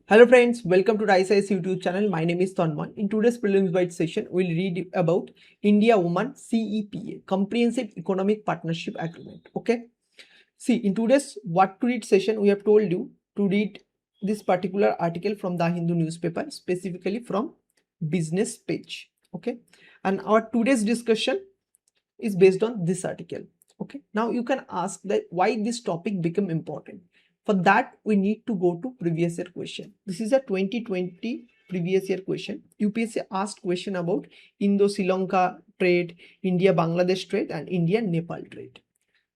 Hello friends, welcome to RiseIce YouTube channel. My name is Tanman. In today's Prelims Bite session, we'll read about India-Oman CEPA, Comprehensive Economic Partnership Agreement. Okay. See, in today's what to read session, we have told you to read this particular article from the Hindu newspaper, specifically from business page. Okay. And our today's discussion is based on this article. Okay. Now you can ask that why this topic become important. For that, we need to go to previous year question. This is a 2020 previous year question. UPSC asked question about Indo-Sri Lanka trade, India-Bangladesh trade, and India-Nepal trade.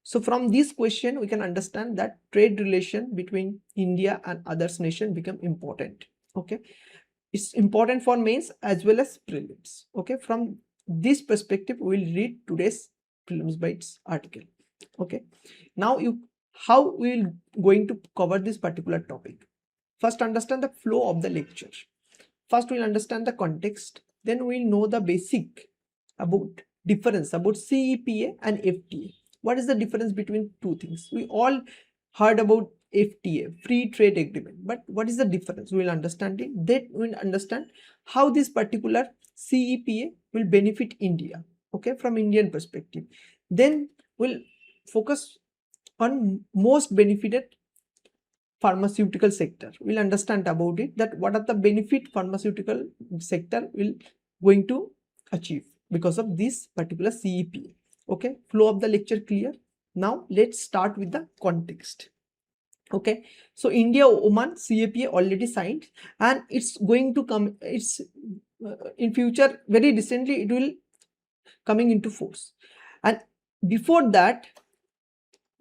So from this question, we can understand that trade relation between India and others nation become important. Okay, it's important for mains as well as prelims. Okay, from this perspective, we will read today's Prelims Bites article. Okay, now how we will going to cover this particular topic. First, understand the flow of the lecture. First, we'll understand the context. Then we'll know the basic about difference about CEPA and FTA. What is the difference between two things? We all heard about FTA, Free Trade Agreement, but what is the difference? We'll understand it. Then we'll understand how this particular CEPA will benefit India, okay, from Indian perspective. Then we'll focus on most benefited pharmaceutical sector. We'll understand about it, that what are the benefit pharmaceutical sector will going to achieve because of this particular CEPA. Okay, flow of the lecture clear. Now let's start with the context. Okay, so India-Oman CEPA already signed, and it's going to come, it's in future, very recently it will coming into force. And before that,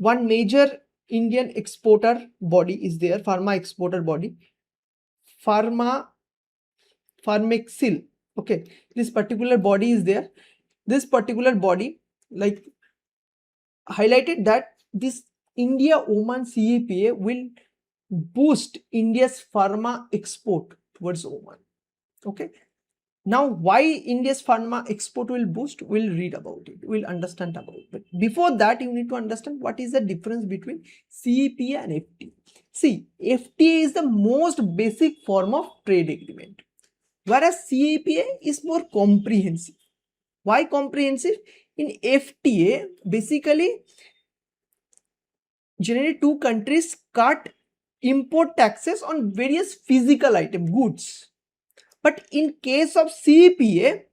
one major Indian exporter body is there, pharma exporter body, Pharmaceuticals. Okay, this particular body is there. This particular body like highlighted that this India-Oman CEPA will boost India's pharma export towards Oman. Okay. Now, why India's pharma export will boost, we'll read about it, we'll understand about it. But before that, you need to understand what is the difference between CEPA and FTA. See, FTA is the most basic form of trade agreement, whereas CEPA is more comprehensive. Why comprehensive? In FTA, basically, generally two countries cut import taxes on various physical item goods. But in case of CEPA,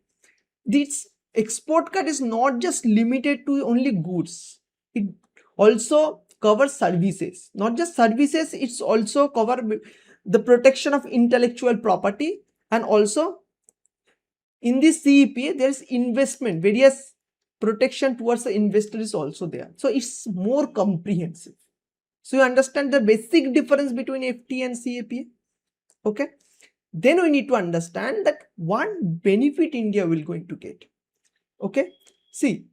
this export cut is not just limited to only goods. It also covers services. Not just services, it's also cover the protection of intellectual property, and also in this CEPA, there is investment, various protection towards the investor is also there. So it's more comprehensive. So you understand the basic difference between FTA and CEPA. Okay. Then we need to understand that one benefit India will going to get. Okay. See,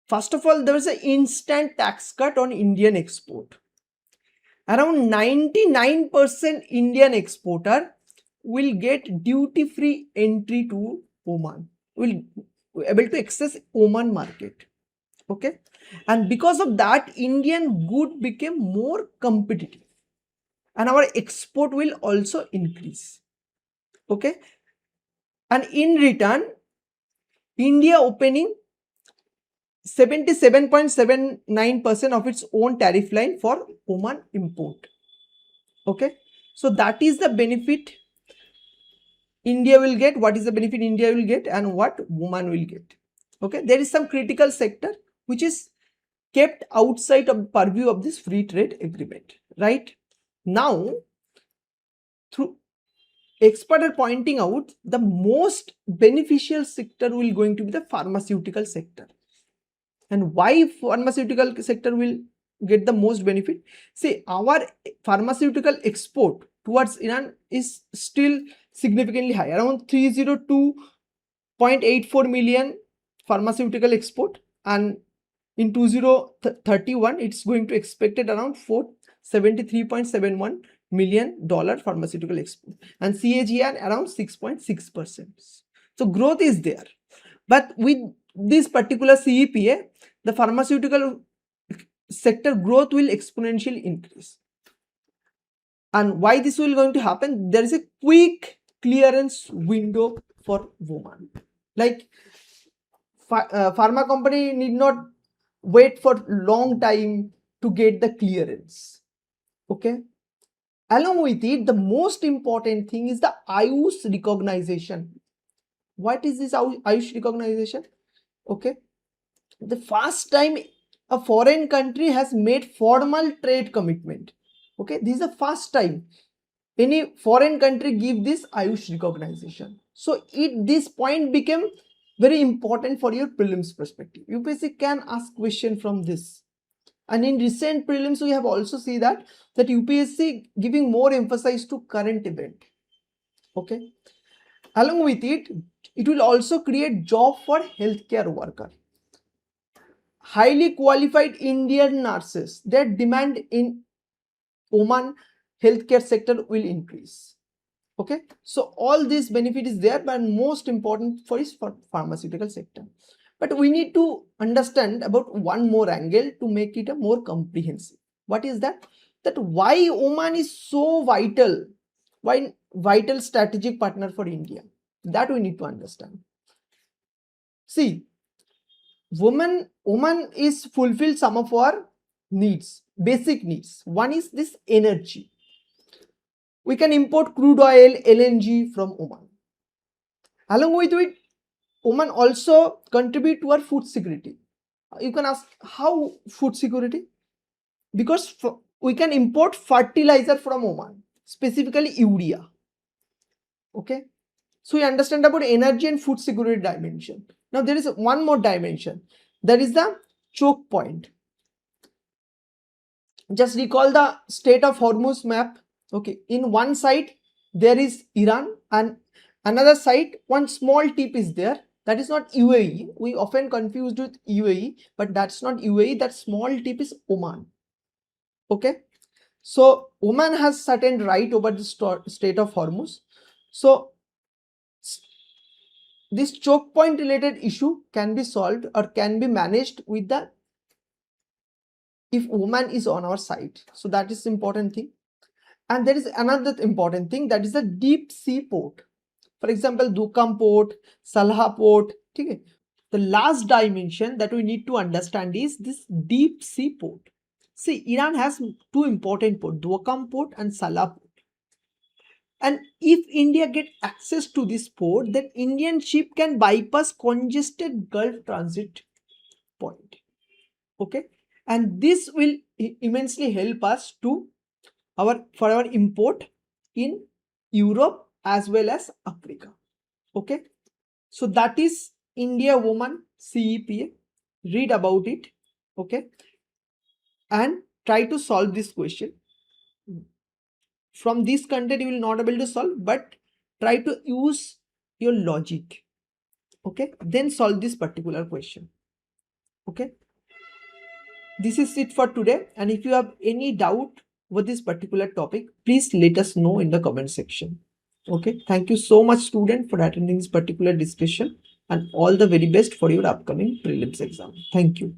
first of all, there is an instant tax cut on Indian export. Around 99% Indian exporter will get duty-free entry to Oman. Will able to access Oman market. Okay. And because of that, Indian good became more competitive, and our export will also increase. Okay. And in return, India opening 77.79% of its own tariff line for Oman import. Okay. So that is the benefit India will get. What is the benefit India will get and what Oman will get. Okay. There is some critical sector which is kept outside of purview of this free trade agreement. Right. Now, through experts are pointing out the most beneficial sector will going to be the pharmaceutical sector. And why pharmaceutical sector will get the most benefit? See, our pharmaceutical export towards Iran is still significantly high, around 302.84 million pharmaceutical export, and in 2031 it's going to expected around 473.71 million pharmaceutical export, and CAGR around 6.6%. So growth is there, but with this particular CEPA, the pharmaceutical sector growth will exponentially increase. And why this will going to happen? There is a quick clearance window for women. Like pharma company need not wait for long time to get the clearance. Okay. Along with it, the most important thing is the AYUSH recognition. What is this AYUSH recognition? Okay. The first time a foreign country has made formal trade commitment. Okay. This is the first time any foreign country give this AYUSH recognition. So this point became very important for your prelims perspective. UPSC can ask question from this. And in recent prelims, we have also seen that UPSC giving more emphasis to current event. Okay. Along with it, it will also create job for healthcare worker. Highly qualified Indian nurses, their demand in Oman healthcare sector will increase. Okay. So all this benefit is there, but most important for pharmaceutical sector. But we need to understand about one more angle to make it a more comprehensive. What is that? That why Oman is so vital, why vital strategic partner for India. That we need to understand. See, Oman is fulfill some of our needs, basic needs. One is this energy. We can import crude oil, LNG from Oman. Along with it, Oman also contribute to our food security. You can ask, how food security? Because we can import fertilizer from Oman, specifically urea. Okay. So we understand about energy and food security dimension. Now there is one more dimension. That is the choke point. Just recall the Strait of Hormuz map. Okay. In one side, there is Iran, and another side, one small tip is there. That is not UAE. We often confused with UAE, but that's not UAE. That small tip is Oman. Okay. So Oman has certain right over the Strait of Hormuz. So this choke point related issue can be solved or can be managed with the, if Oman is on our side. So that is important thing. And there is another important thing, that is the deep sea port. For example, Duqm port, Salalah port. Okay. The last dimension that we need to understand is this deep sea port. See, Iran has two important ports, Duqm port and Salalah port. And if India get access to this port, then Indian ship can bypass congested Gulf transit point. Okay. And this will immensely help us to for our import in Europe as well as Africa. Okay. So that is India-Oman CEPA. Read about it. Okay. And try to solve this question. From this content, you will not be able to solve, but try to use your logic. Okay. Then solve this particular question. Okay. This is it for today. And if you have any doubt with this particular topic, please let us know in the comment section. Okay. Thank you so much, student, for attending this particular discussion, and all the very best for your upcoming prelims exam. Thank you.